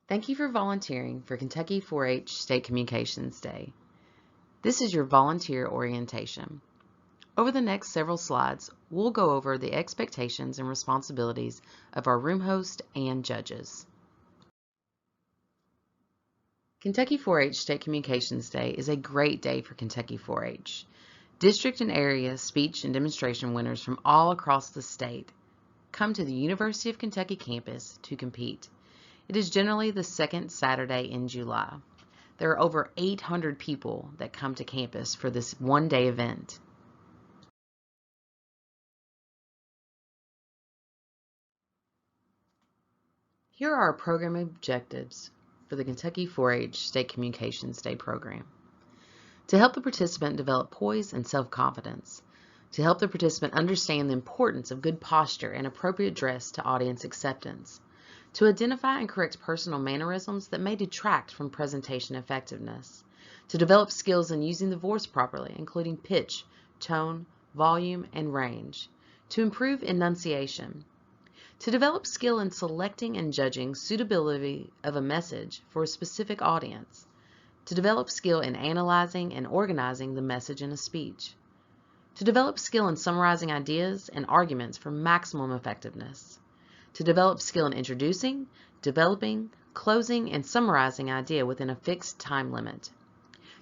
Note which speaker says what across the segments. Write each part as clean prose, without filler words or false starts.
Speaker 1: Thank you for volunteering for Kentucky 4-H State Communications Day. This is your volunteer orientation. Over the next several slides, we'll go over the expectations and responsibilities of our room host and judges. Kentucky 4-H State Communications Day is a great day for Kentucky 4-H. District and area speech and demonstration winners from all across the state come to the University of Kentucky campus to compete. It is generally the second Saturday in July. There are over 800 people that come to campus for this one-day event. Here are our program objectives for the Kentucky 4-H State Communications Day program. To help the participant develop poise and self-confidence. To help the participant understand the importance of good posture and appropriate dress to audience acceptance. To identify and correct personal mannerisms that may detract from presentation effectiveness. To develop skills in using the voice properly, including pitch, tone, volume, and range. To improve enunciation. To develop skill in selecting and judging suitability of a message for a specific audience. To develop skill in analyzing and organizing the message in a speech. To develop skill in summarizing ideas and arguments for maximum effectiveness. To develop skill in introducing, developing, closing, and summarizing an idea within a fixed time limit.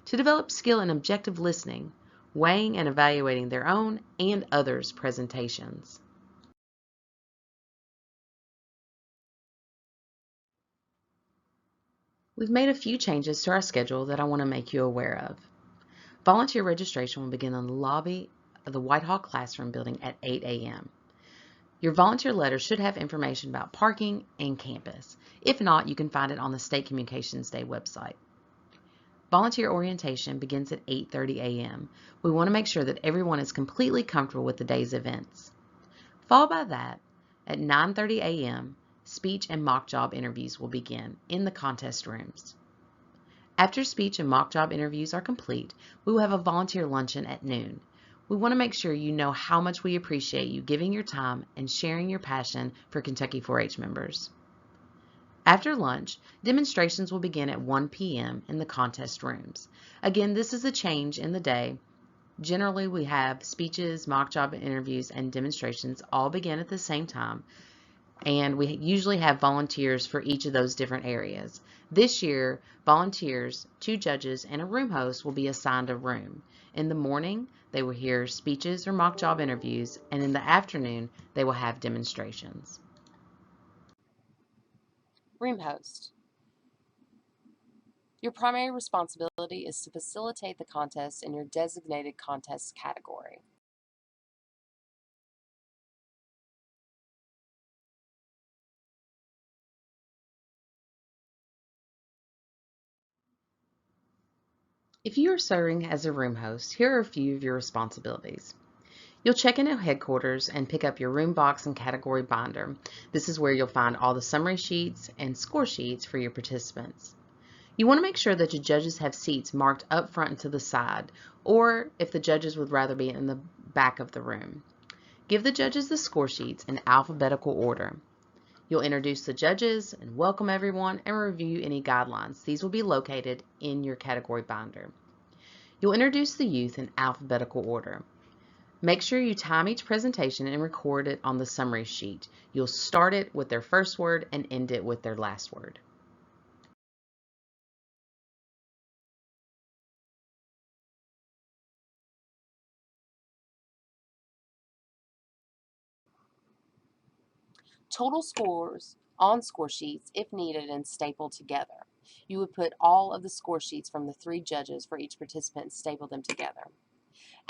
Speaker 1: To develop skill in objective listening, weighing and evaluating their own and others' presentations. We've made a few changes to our schedule that I want to make you aware of. Volunteer registration will begin in the lobby of the Whitehall Classroom building at 8 a.m. Your volunteer letter should have information about parking and campus. If not, you can find it on the State Communications Day website. Volunteer orientation begins at 8:30 a.m. We want to make sure that everyone is completely comfortable with the day's events. Followed by that, at 9:30 a.m., speech and mock job interviews will begin in the contest rooms. After speech and mock job interviews are complete, we will have a volunteer luncheon at noon. We want to make sure you know how much we appreciate you giving your time and sharing your passion for Kentucky 4-H members. After lunch, demonstrations will begin at 1 p.m. in the contest rooms. Again, this is a change in the day. Generally, we have speeches, mock job interviews, and demonstrations all begin at the same time, and we usually have volunteers for each of those different areas. This year, volunteers, 2 judges, and a room host will be assigned a room. In the morning, they will hear speeches or mock job interviews, and in the afternoon, they will have demonstrations.
Speaker 2: Room host. Your primary responsibility is to facilitate the contest in your designated contest category.
Speaker 1: If you are serving as a room host, here are a few of your responsibilities. You'll check in at headquarters and pick up your room box and category binder. This is where you'll find all the summary sheets and score sheets for your participants. You want to make sure that your judges have seats marked up front and to the side, or if the judges would rather be in the back of the room. Give the judges the score sheets in alphabetical order. You'll introduce the judges and welcome everyone and review any guidelines. These will be located in your category binder. You'll introduce the youth in alphabetical order. Make sure you time each presentation and record it on the summary sheet. You'll start it with their first word and end it with their last word.
Speaker 2: Total scores on score sheets, if needed, and stapled together. You would put all of the score sheets from the 3 judges for each participant and staple them together.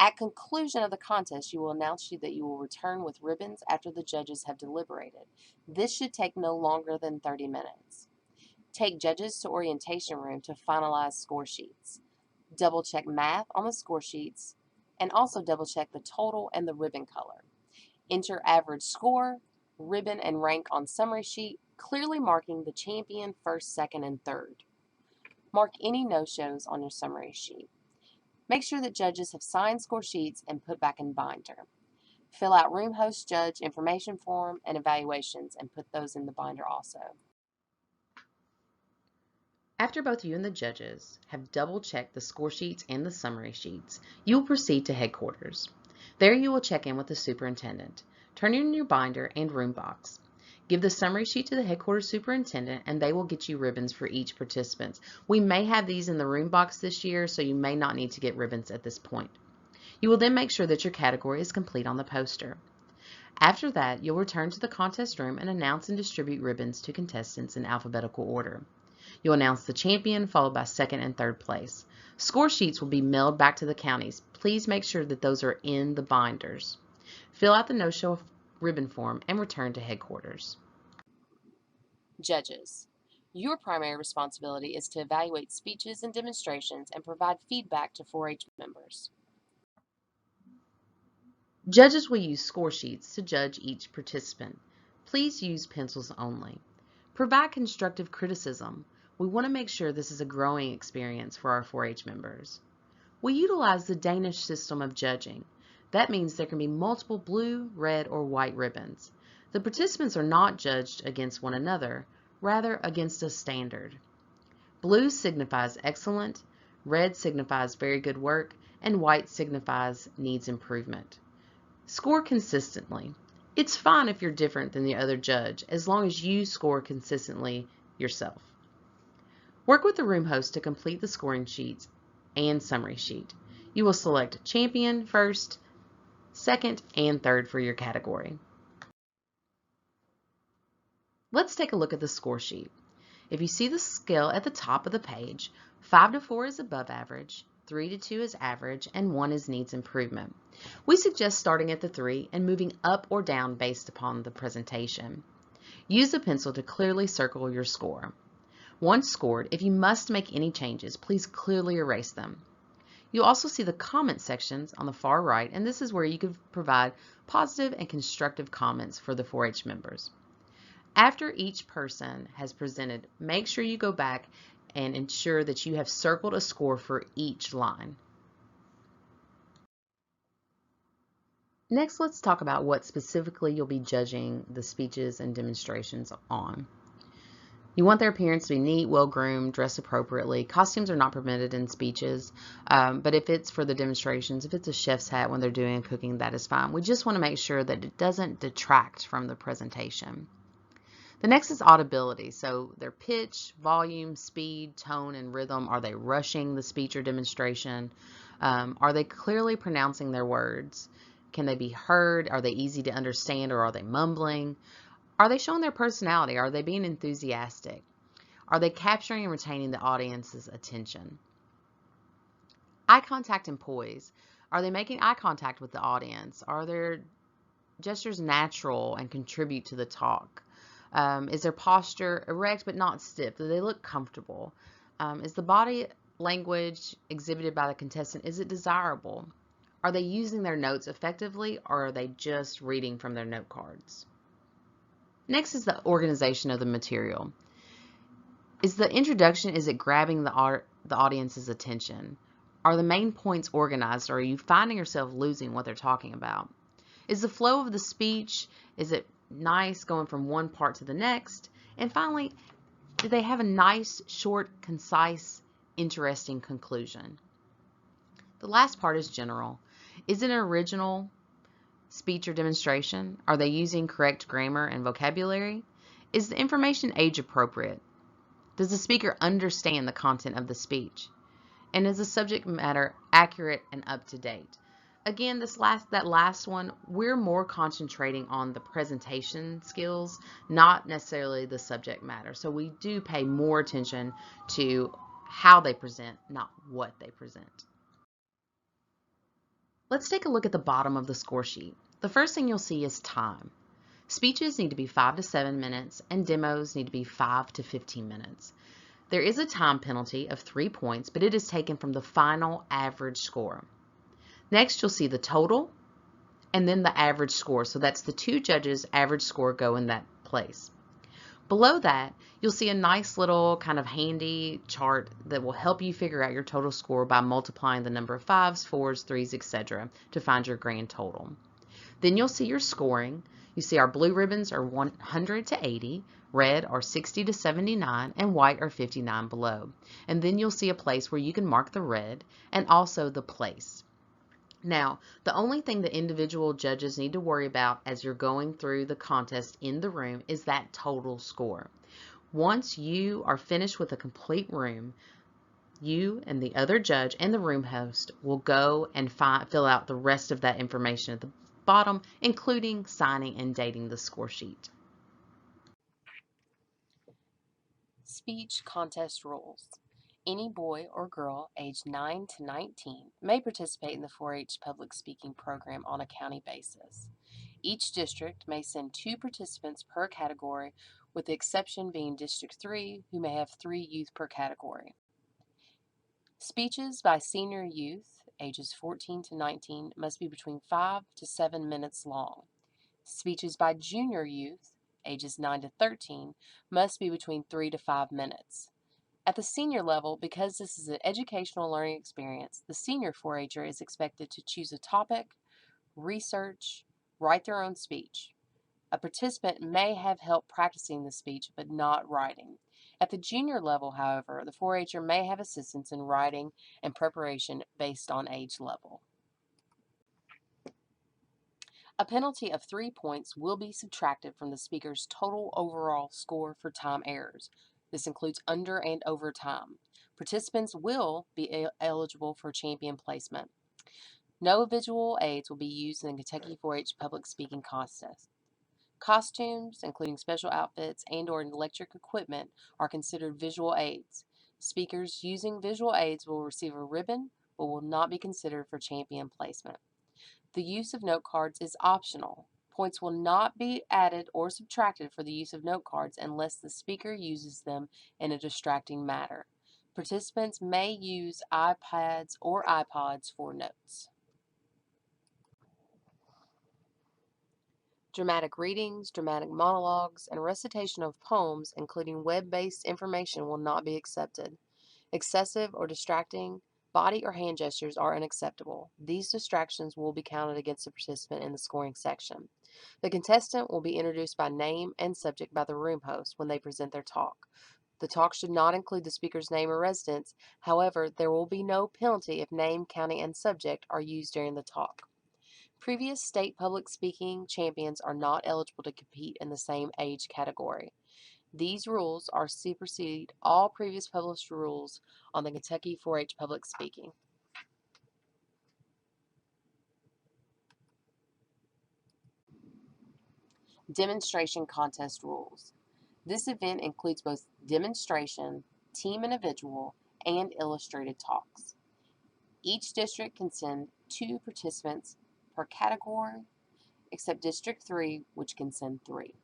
Speaker 2: At conclusion of the contest, you will announce that you will return with ribbons after the judges have deliberated. This should take no longer than 30 minutes. Take judges to orientation room to finalize score sheets. Double check math on the score sheets and also double check the total and the ribbon color. Enter average score, ribbon, and rank on summary sheet, clearly marking the champion, first, second, and third. Mark any no-shows on your summary sheet. Make sure that judges have signed score sheets and put back in binder. Fill out room host judge information form and evaluations and put those in the binder also.
Speaker 1: After both you and the judges have double-checked the score sheets and the summary sheets, you will proceed to headquarters. There you will check in with the superintendent. Turn in your binder and room box. Give the summary sheet to the headquarters superintendent and they will get you ribbons for each participant. We may have these in the room box this year, so you may not need to get ribbons at this point. You will then make sure that your category is complete on the poster. After that, you'll return to the contest room and announce and distribute ribbons to contestants in alphabetical order. You'll announce the champion, followed by second and third place. Score sheets will be mailed back to the counties. Please make sure that those are in the binders. Fill out the no-show ribbon form and return to headquarters.
Speaker 2: Judges. Your primary responsibility is to evaluate speeches and demonstrations and provide feedback to 4-H members.
Speaker 1: Judges will use score sheets to judge each participant. Please use pencils only. Provide constructive criticism. We want to make sure this is a growing experience for our 4-H members. We utilize the Danish system of judging. That means there can be multiple blue, red, or white ribbons. The participants are not judged against one another, rather against a standard. Blue signifies excellent, red signifies very good work, and white signifies needs improvement. Score consistently. It's fine if you're different than the other judge, as long as you score consistently yourself. Work with the room host to complete the scoring sheets and summary sheet. You will select champion first, second, and third for your category. Let's take a look at the score sheet. If you see the scale at the top of the page, 5 to 4 is above average, 3 to 2 is average, and 1 is needs improvement. We suggest starting at the 3 and moving up or down based upon the presentation. Use a pencil to clearly circle your score. Once scored, if you must make any changes, please clearly erase them. You'll also see the comment sections on the far right, and this is where you can provide positive and constructive comments for the 4-H members. After each person has presented, make sure you go back and ensure that you have circled a score for each line. Next, let's talk about what specifically you'll be judging the speeches and demonstrations on. You want their appearance to be neat, well-groomed, dressed appropriately. Costumes are not permitted in speeches, but if it's for the demonstrations, if it's a chef's hat when they're doing cooking, that is fine. We just want to make sure that it doesn't detract from the presentation. The next is audibility. So their pitch, volume, speed, tone, and rhythm. Are they rushing the speech or demonstration? Are they clearly pronouncing their words? Can they be heard? Are they easy to understand, or are they mumbling? Are they showing their personality? Are they being enthusiastic? Are they capturing and retaining the audience's attention? Eye contact and poise. Are they making eye contact with the audience? Are their gestures natural and contribute to the talk? Is their posture erect but not stiff? Do they look comfortable? Is the body language exhibited by the contestant, is it desirable? Are they using their notes effectively, or are they just reading from their note cards? Next is the organization of the material. Is the introduction, is it grabbing the audience's attention? Are the main points organized, or are you finding yourself losing what they're talking about? Is the flow of the speech, is it nice going from one part to the next? And finally, do they have a nice, short, concise, interesting conclusion? The last part is general. Is it an original speech or demonstration? Are they using correct grammar and vocabulary? Is the information age appropriate? Does the speaker understand the content of the speech? And is the subject matter accurate and up to date? Again, that last one, we're more concentrating on the presentation skills, not necessarily the subject matter. So we do pay more attention to how they present, not what they present. Let's take a look at the bottom of the score sheet. The first thing you'll see is time. Speeches need to be 5 to 7 minutes, and demos need to be 5 to 15 minutes. There is a time penalty of 3 points, but it is taken from the final average score. Next, you'll see the total and then the average score. So that's the two judges' average score go in that place. Below that, you'll see a nice little kind of handy chart that will help you figure out your total score by multiplying the number of 5s, 4s, 3s, etc. to find your grand total. Then you'll see your scoring. You see our blue ribbons are 100 to 80, red are 60 to 79, and white are 59 below. And then you'll see a place where you can mark the red and also the place. Now, the only thing that individual judges need to worry about as you're going through the contest in the room is that total score. Once you are finished with a complete room, you and the other judge and the room host will go and fill out the rest of that information at the bottom, including signing and dating the score sheet.
Speaker 2: Speech contest rules. Any boy or girl aged 9 to 19 may participate in the 4-H public speaking program on a county basis. Each district may send 2 participants per category, with the exception being District 3, who may have 3 youth per category. Speeches by senior youth, ages 14 to 19, must be between 5 to 7 minutes long. Speeches by junior youth, ages 9 to 13, must be between 3 to 5 minutes. At the senior level, because this is an educational learning experience, the senior 4-H'er is expected to choose a topic, research, write their own speech. A participant may have help practicing the speech, but not writing. At the junior level, however, the 4-H'er may have assistance in writing and preparation based on age level. A penalty of 3 points will be subtracted from the speaker's total overall score for time errors. This includes under and over time. Participants will be eligible for champion placement. No visual aids will be used in the Kentucky 4-H public speaking contest. Costumes, including special outfits and/or electric equipment, are considered visual aids. Speakers using visual aids will receive a ribbon, but will not be considered for champion placement. The use of note cards is optional. Points will not be added or subtracted for the use of note cards unless the speaker uses them in a distracting manner. Participants may use iPads or iPods for notes. Dramatic readings, dramatic monologues, and recitation of poems, including web-based information, will not be accepted. Excessive or distracting body or hand gestures are unacceptable. These distractions will be counted against the participant in the scoring section. The contestant will be introduced by name and subject by the room host when they present their talk. The talk should not include the speaker's name or residence. However, there will be no penalty if name, county, and subject are used during the talk. Previous state public speaking champions are not eligible to compete in the same age category. These rules are supersede all previous published rules on the Kentucky 4-H public speaking. Demonstration contest rules. This event includes both demonstration, team individual, and illustrated talks. Each district can send 2 participants per category, except District 3, which can send 3.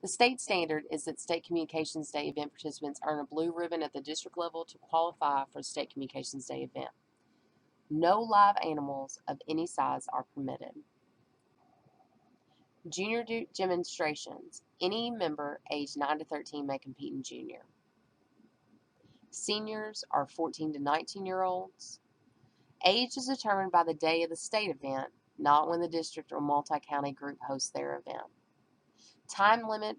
Speaker 2: The state standard is that State Communications Day event participants earn a blue ribbon at the district level to qualify for the State Communications Day event. No live animals of any size are permitted. Junior demonstrations. Any member aged 9 to 13 may compete in junior. Seniors are 14 to 19-year-olds. Age is determined by the day of the state event, not when the district or multi-county group hosts their event. Time limit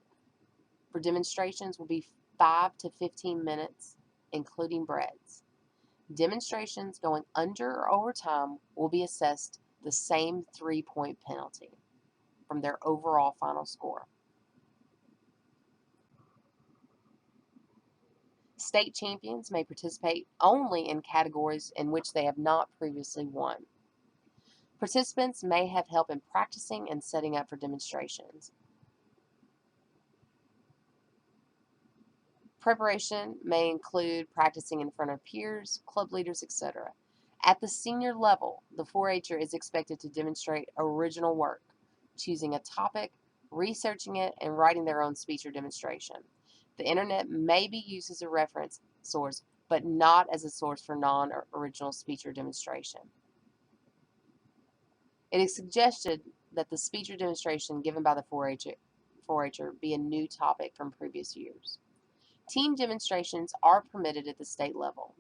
Speaker 2: for demonstrations will be 5 to 15 minutes, including breaks. Demonstrations going under or over time will be assessed the same 3-point penalty from their overall final score. State champions may participate only in categories in which they have not previously won. Participants may have help in practicing and setting up for demonstrations. Preparation may include practicing in front of peers, club leaders, etc. At the senior level, the 4-H'er is expected to demonstrate original work, choosing a topic, researching it, and writing their own speech or demonstration. The internet may be used as a reference source, but not as a source for non-original speech or demonstration. It is suggested that the speech or demonstration given by the 4-H'er be a new topic from previous years. Team demonstrations are permitted at the state level.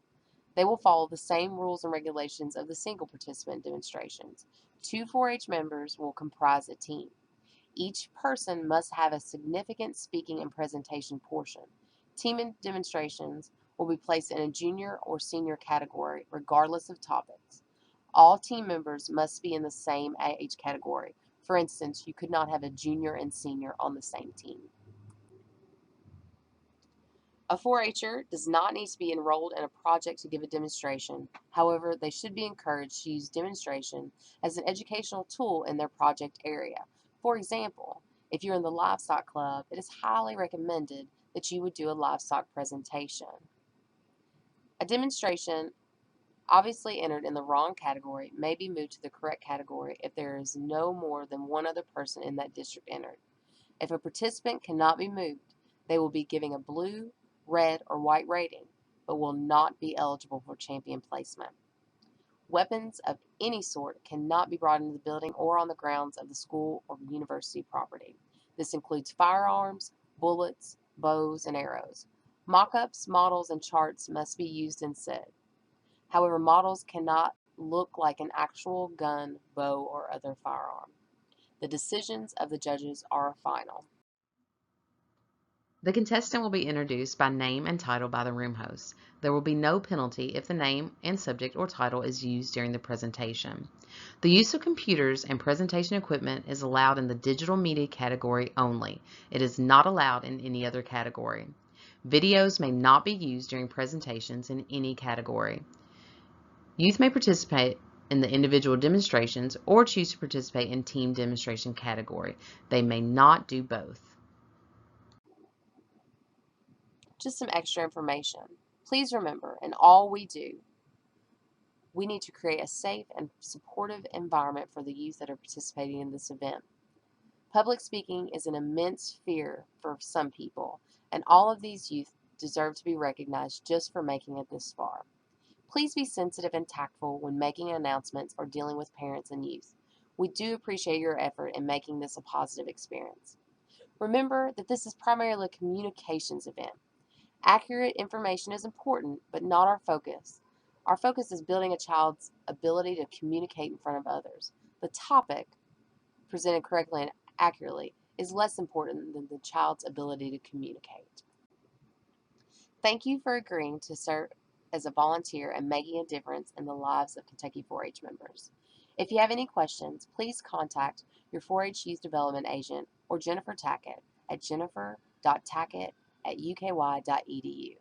Speaker 2: They will follow the same rules and regulations of the single participant demonstrations. 2 4-H members will comprise a team. Each person must have a significant speaking and presentation portion. Team demonstrations will be placed in a junior or senior category, regardless of topics. All team members must be in the same age category. For instance, you could not have a junior and senior on the same team. A 4-H'er does not need to be enrolled in a project to give a demonstration. However, they should be encouraged to use demonstration as an educational tool in their project area. For example, if you're in the livestock club, it is highly recommended that you would do a livestock presentation. A demonstration obviously entered in the wrong category may be moved to the correct category if there is no more than one other person in that district entered. If a participant cannot be moved, they will be given a blue, red, or white rating, but will not be eligible for champion placement. Weapons of any sort cannot be brought into the building or on the grounds of the school or university property. This includes firearms, bullets, bows, and arrows. Mock-ups, models, and charts must be used instead. However, models cannot look like an actual gun, bow, or other firearm. The decisions of the judges are final.
Speaker 1: The contestant will be introduced by name and title by the room host. There will be no penalty if the name and subject or title is used during the presentation. The use of computers and presentation equipment is allowed in the digital media category only. It is not allowed in any other category. Videos may not be used during presentations in any category. Youth may participate in the individual demonstrations or choose to participate in team demonstration category. They may not do both.
Speaker 2: Just some extra information. Please remember, in all we do, we need to create a safe and supportive environment for the youth that are participating in this event. Public speaking is an immense fear for some people, and all of these youth deserve to be recognized just for making it this far. Please be sensitive and tactful when making announcements or dealing with parents and youth. We do appreciate your effort in making this a positive experience. Remember that this is primarily a communications event. Accurate information is important, but not our focus. Our focus is building a child's ability to communicate in front of others. The topic, presented correctly and accurately, is less important than the child's ability to communicate. Thank you for agreeing to serve as a volunteer and making a difference in the lives of Kentucky 4-H members. If you have any questions, please contact your 4-H Youth Development Agent or Jennifer Tackett at jennifer.tackett@uky.edu.